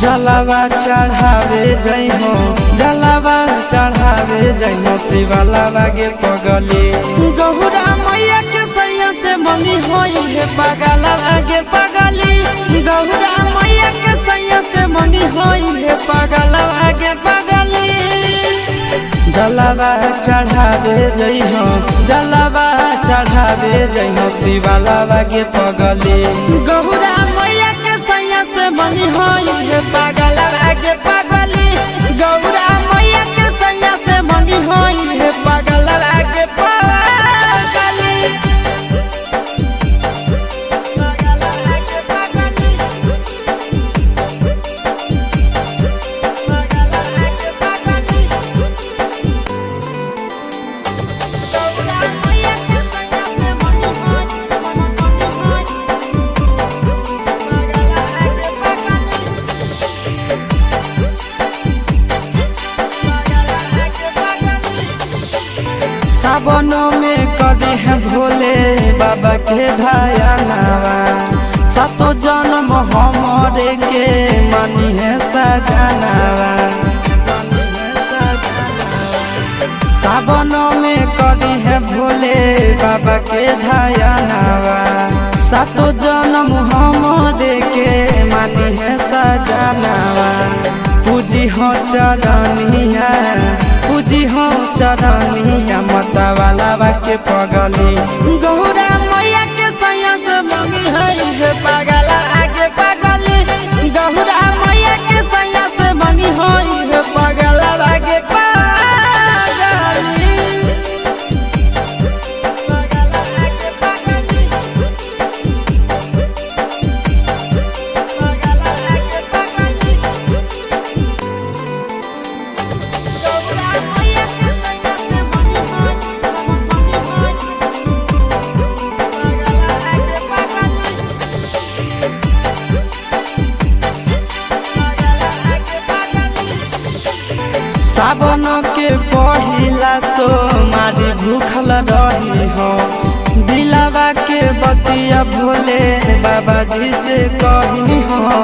जलावा चढ़ावे जइहो जलावा चढ़ावे जइहो शिवलावा के पगली गौरा मैया के सैया से मंगी होई है पगलावा के पगली गौरा मैया के सैया से मंगी होई है पगलावा के पगली जलावा चढ़ावे जइहो जलावा चढ़ावे जइहो शिवलावा के पगली गौरा मैया के सैया से मंगी होई है पगलावा के पगली गौरा मैया के सैया से मंगी होई है पगलावा के पगली सावनों में कदी है भोले बाबा के ढायनावा सातो जन्म हमरे के मानी है सजनावा सावनों में कदी है भोले बाबा के ढायनावा सातो जन्म हमरे के मानी है सजनावा पूजी हो चरनिया पूजी हो चरनिया मतवालावा के पगली गौरा मैया के सैया से मंगी है पगला आगे पगली गौरा मैया के सैया से मंगी है पगला आगे पगली सावन के पहिला तो मारी भूखल रही हो दिलावा के बतिया भोले बाबा जी से कही हो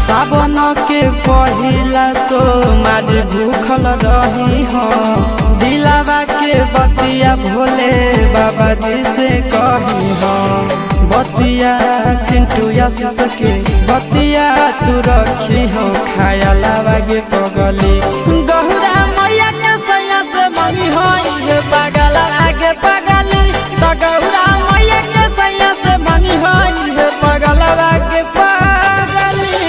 सावन के पहिला तो मारी भूखल रही हो दिलावा के बतिया भोले बाबा जी से कही हो बतिया चिंटू आशीष के बतिया तू रखी हो खायलावा के पगली गौरा मैया के सैया से मंगी होई है पगला आगे पगली तो गौरा मैया के सैया से मंगी होई है पगला आगे पगली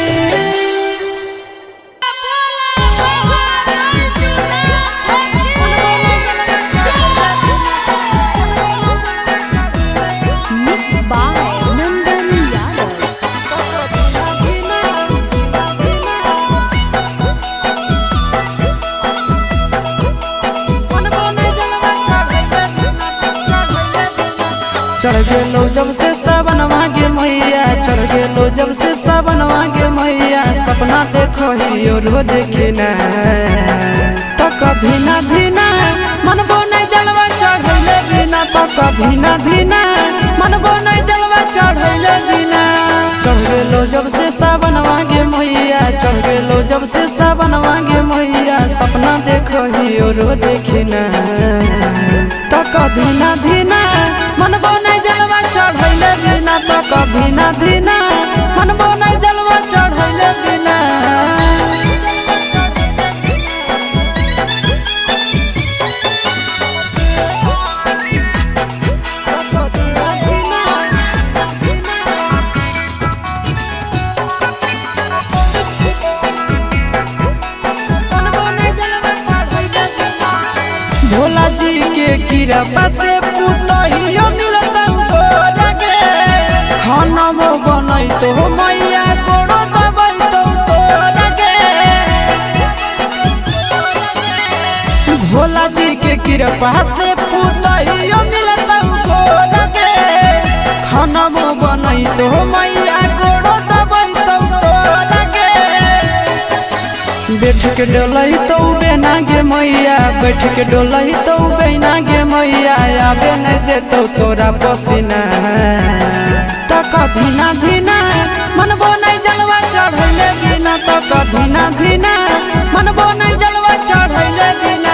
चढ़ गेलो जब से सावन मांगे मैया चढ़ गेलो जब से सावन मांगे मैया सपना देखो ही रोज के ना तो कभी ना धीना मनबो नहीं जलवा चढ़ैले बिना तो कभी ना धीना मनबो नहीं जलवा चढ़ैले बिना चढ़ गेलो जब से सावन मांगे मैया चढ़ गेलो जब से सावन मांगे मैया सपना देखो ही रोज के ना तो कभी ना धीना मनबो नहीं जलवा चढ़ैले बिना तो कभी ना धीना मनबो नहीं जलवा चढ़ैले बिना भोला जी के कृपा से पुतहियो मिलता तोरा के खाना में बनई तो मैया गोड़ो दबई तो तोरा कृपा से पुतहियो मिलतौ गोर के खानबो बनैतो मैया गोड़ो दबैतौ तोर के बैठ के डोलैतौ बेना गे मैया बैठ के डोलैतौ बेना गे मैया आबे नहीं देतौ तोरा पसीना तक धीना धीना मनबो नहीं जलवा चढ़ैले बिना तक धीना धीना मनबो नहीं जलवा चढ़ैले बिना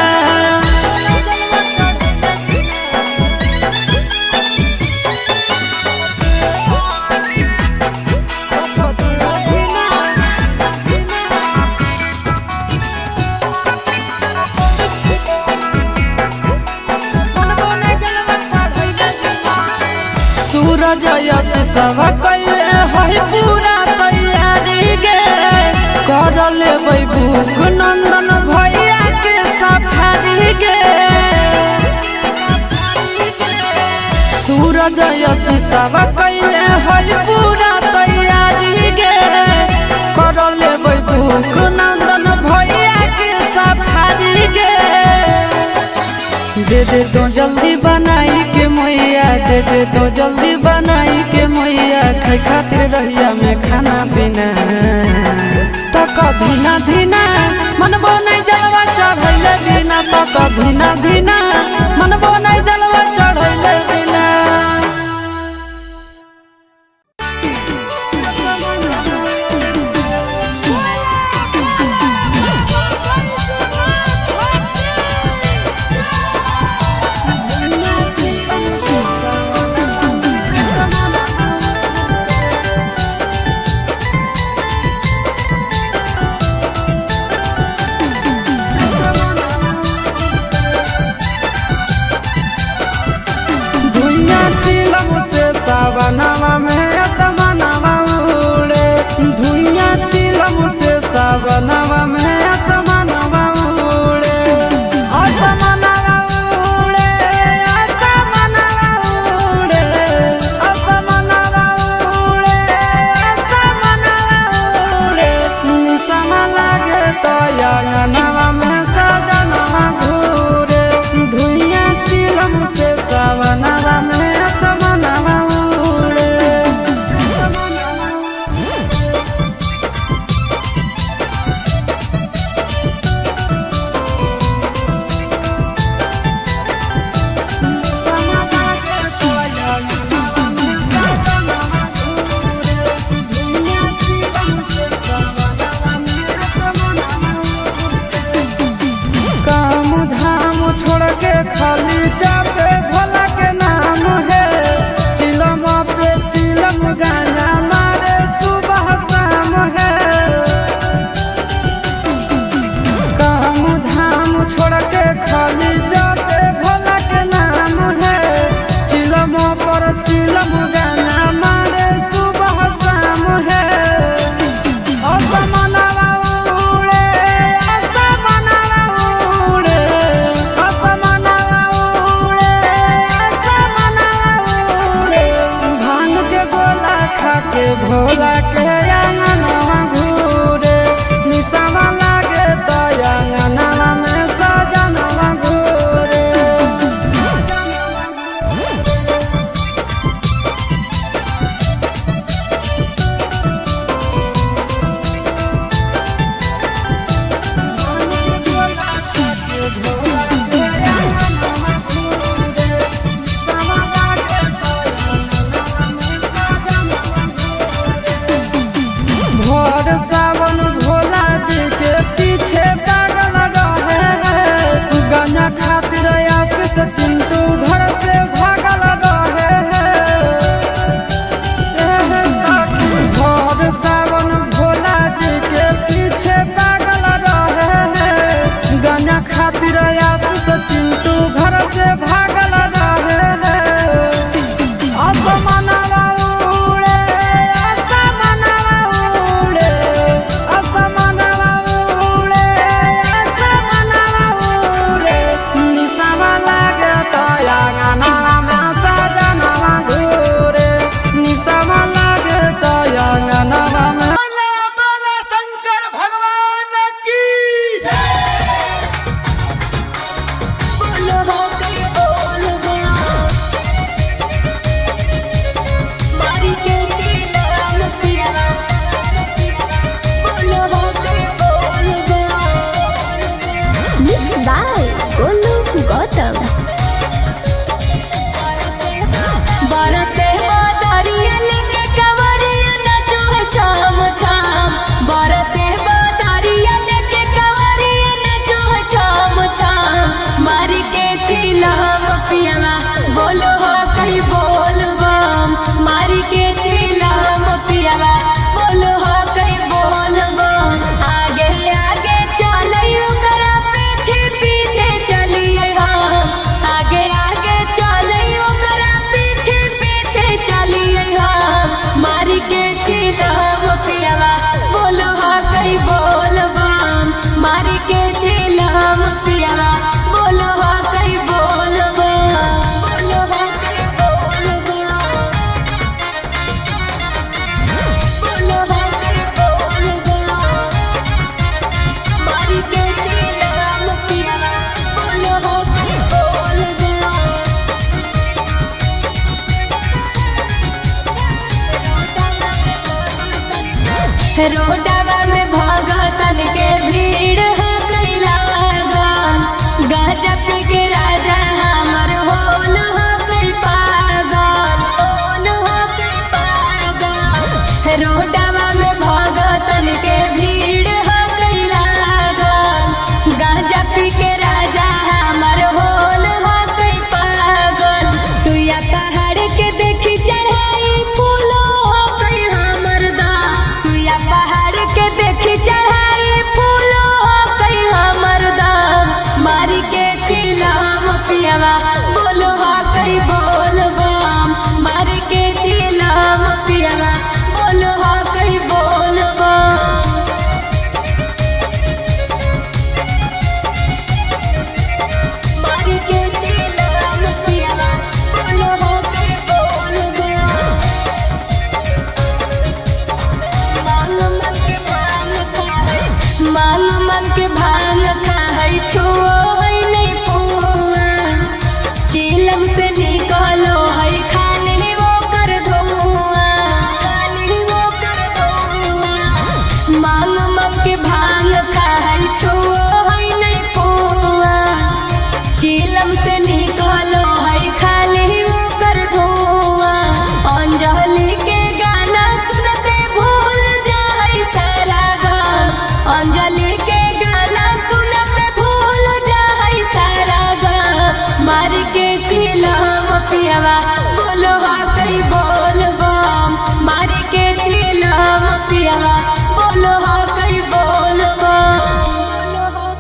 सूरज यश सब कैले है पूरा तैयारी गे कर लेबै भूख नंदन भैया के सफारी गे सूरज यश सब कैले है पूरा तैयारी गे कर लेबै भूख नंदन भैया के सफारी गे दे दे तो जल्दी बनाई के मैया दे दे तो जल्दी बनाई के मैया खाए खातिर रहिया में खाना पीना तक धीना धीना मनबो नहीं जलवा चढ़ैले बिना तक धीना धीना मनबो नहीं जलवा चढ़ैले बिना रोडवा में भगतन के भीड़ हो गई लागल, गाजा पी के राजा हमर होल हो गई पागल, होल हो गई पागल। रोडवा में भगतन के भीड़ हो गई लागल, गाजा पी के राजा हमर होल हो गई पागल। सुइया पहाड़ के देखी चढ़ाई फूलो हो गई हमर दाम, सुइया पहाड़ के देखी चढ़ाई फूलो हो गई हमर दाम। मारी के चिलम पियवा बोलो हो गई बोल बम, मारी के चिलम पियवा बोलो हो गई बोल बम। मारी के चिलम पियवा बोलो हो गई बोल बम। मांग मन के भांग खाई छुओ है नहीं पुआ, चिलम से निकलो है खाली वो कर धुआं, खाली वो कर धुआं। मांग मन के भांग खाई छुओ है नहीं पुआ, चिलम से निकलो है खाली वो कर धुआं। अंजलि के गाना सुनते भूल जाए सारा गम, अंजलि के गाना सुनते भूल जाए सारा गम। मार के चिलम पियवा बोलो हो गई बोल बम, मार के चिलम पियवा बोलो हो गई बोल बम, बोलो हो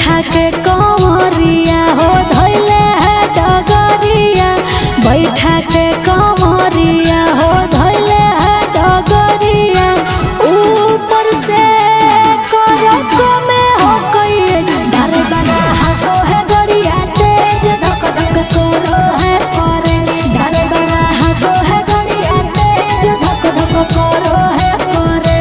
बैठा के कंवरिया हो धैले है डगरिया, बैठा के कंवरिया हो धैले है डगरिया, ऊपर से करक में हो कई डर बना हो है गरिया तेज धक धक करो है करे, डर बना हो है गरिया तेज धक धक करो है करे।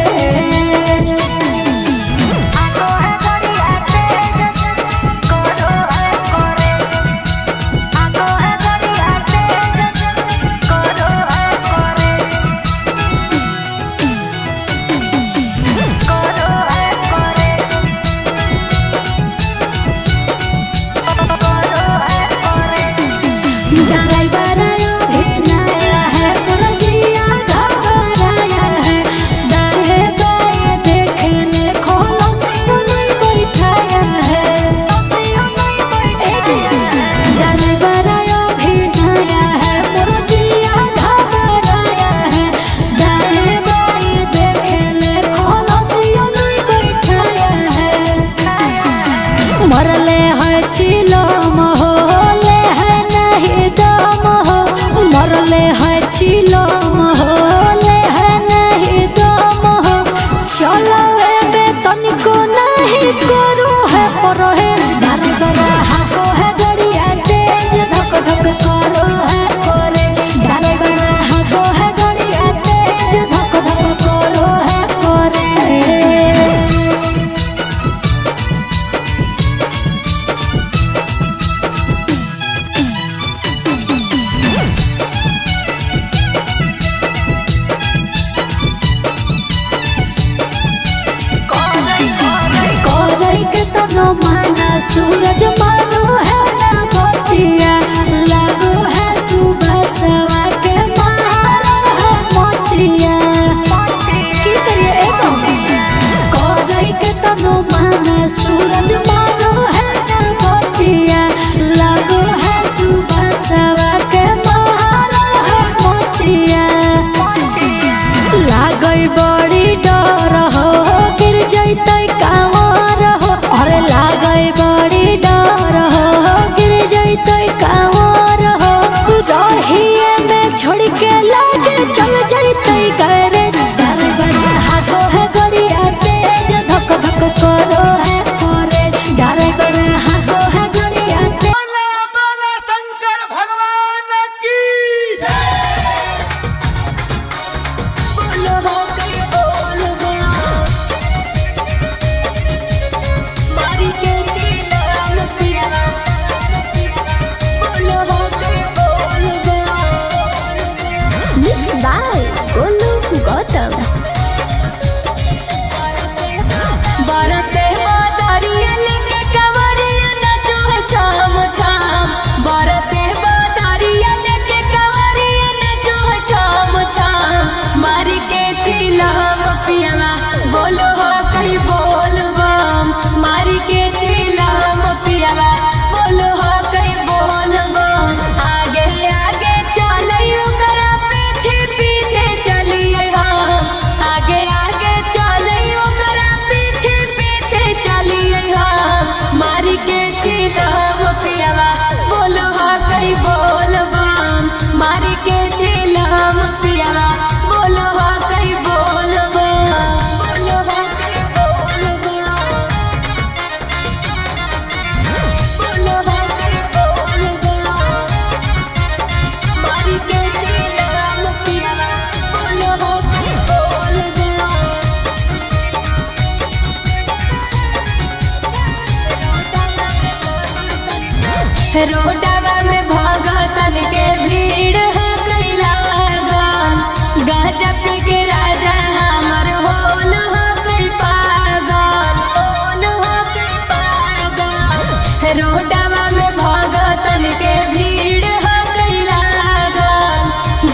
मरले है चिलम हो ले है नहीं दम हो, मरले है चिलम हो ले है नहीं दम हो, चलो में तनिको नहीं करो है पर है डर बड़ा हाको है गरिया तेज धक धक करो है करे, डर बड़ा हाको है गरिया तेज धक धक करो है करे। माना सूरज मानो है ना बतिया, लागो है सुबह सवा के मारो है मोतिया, की करिए एको कोई के तनो माना सूरज मानो है ना बतिया, लागो है सुबह सवा के मारो है मोतिया, लागई बड़ी डर हो गिर जैतै कांवर हो, अरे लागई बड़ी डर हो गिर जैतै कांवर हो, रहिए में छोड़ के लागे चल जैतै करे, डर बड़ा हाको है गरिया तेज धक धक करो है करे, डर बड़ा हाको है गरिया तेज। बोला बोला शंकर भगवान की बोलो हो कई बोल गया मारी के चिल्लान पिया, बोलो हो कई बोल गया। Mix by Golu Gautam. बरसे बादरिया लेके कंवरिया नाचो है छाम छाम, बरसे बादरिया लेके कंवरिया नाचो है छाम छाम, मारी के चिल्लाम पिया बोलो हो कई बोल बम, मारी के चिल्लाम पिया बोलो हो कई बोल बम, आगे आगे चलियो करा पीछे पीछे चलिए हम, आगे आगे चलियो करा पीछे पीछे चलिए हम, मारी के चिल्लाम पिया बोलो हो कई बोल बम, मारी के चिल्लाम पिया बोलो हो कई बोल बम, बोलो हो कई बोल बम, बोलो हो कई बोल बम, मारी के चिल्लाम पिया बोलो हो कई बोल बम। रोडवा में भगतन के भीड़ है कैला गन, गाजा पी के राजा हमर होल हो कई पागल, होल हो कई पागल, रोडवा में भगतन के भीड़ है कैला गन,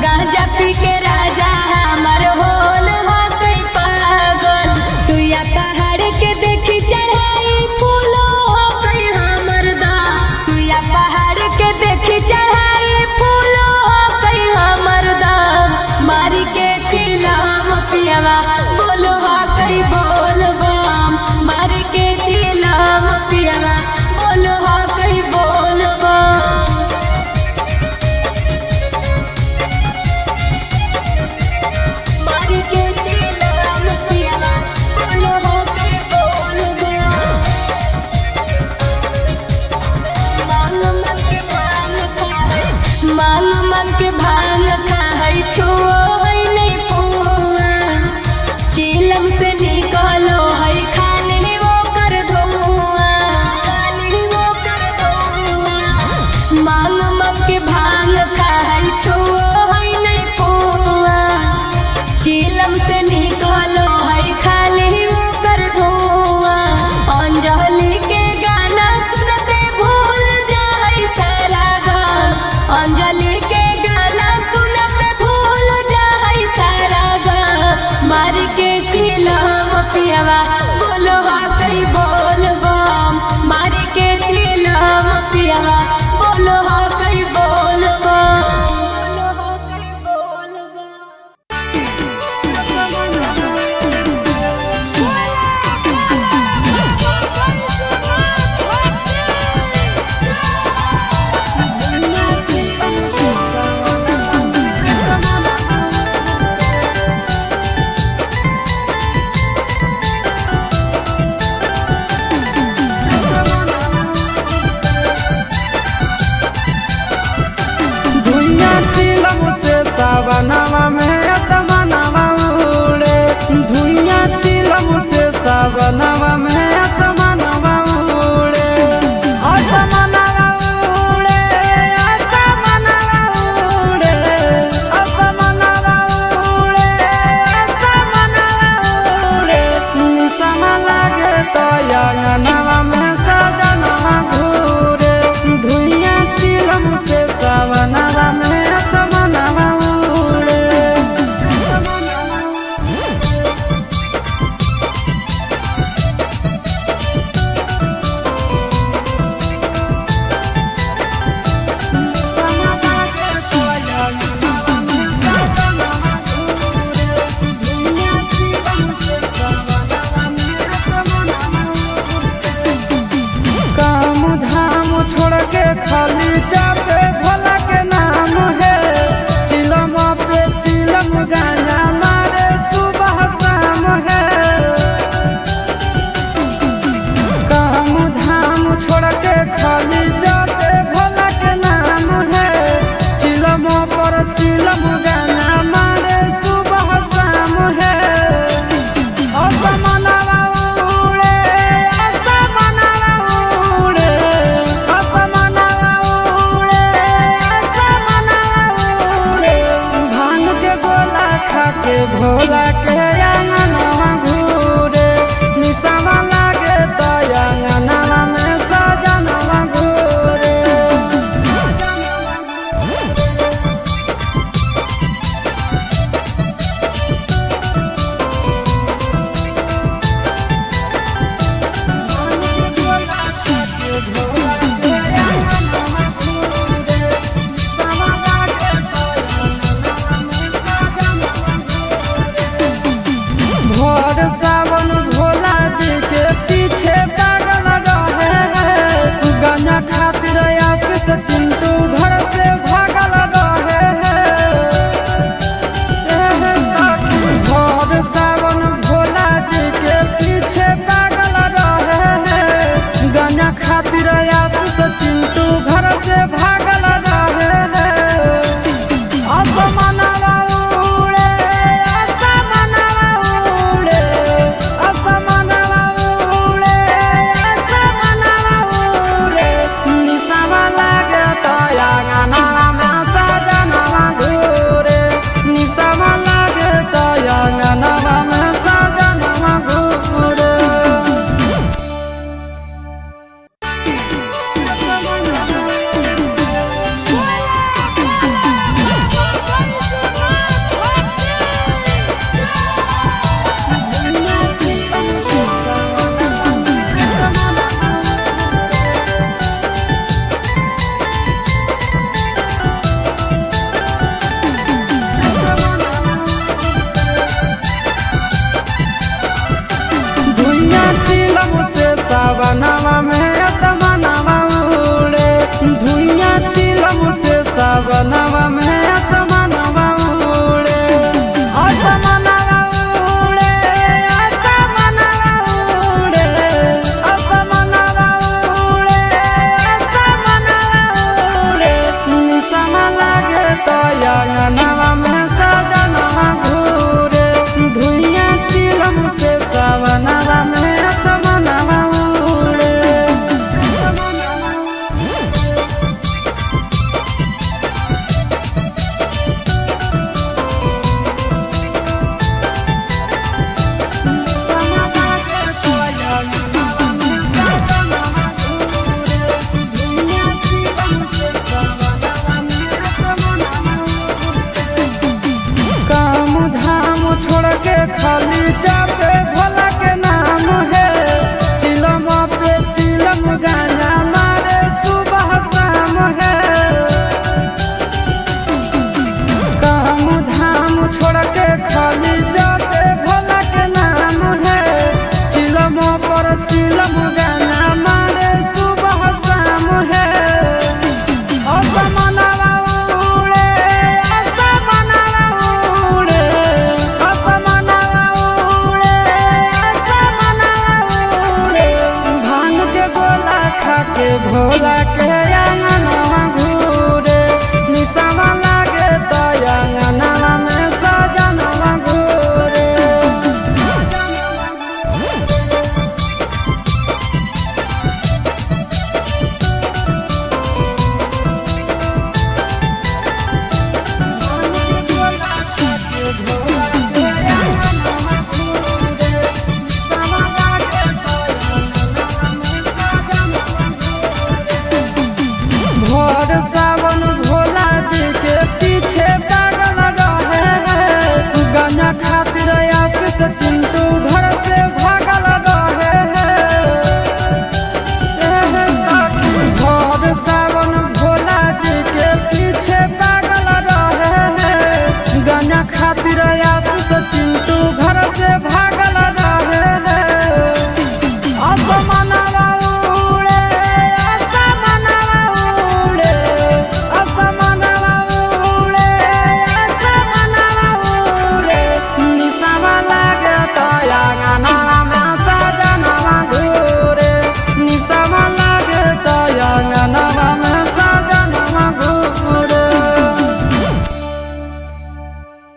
गाजा पी के राजा हमर होल हो कई पागल, सुइया पहाड़ के देखी चढ़ाई फूलो हो कई हमर दा, सुइया पहाड़ के देखी चढ़ाई फूलो हो कई हमर दा, मारी के चिल्लाम पिया बोलो हो कई बोल बम, मारी के चिल्लाम पिया गगनवा में आसमानवा उड़े आसमानवा उड़े आसमानवा उड़े आसमानवा उड़े आसमानवा उड़े निशाना लागे तो अंगनवा में सजनवा घूरे धुइयां चिलम से सवनवा में आसमानवा उड़े काम धाम छोड़ के खाली जाते भोला के नाम है चिलम पे चिलम गाना मारे सुबह शाम है काम धाम छोड़ के खाली जाते भोला के नाम है चिलम पर चिलम गाना मारे सुबह शाम है आसमानवा उड़े आसमानवा उड़े आसमानवा उड़े आसमानवा उड़े भांग के गोला खा के भोला के अंगनवा घूरे निशाना लागे तो अंगनवा में सजनवा घूरे खाना खात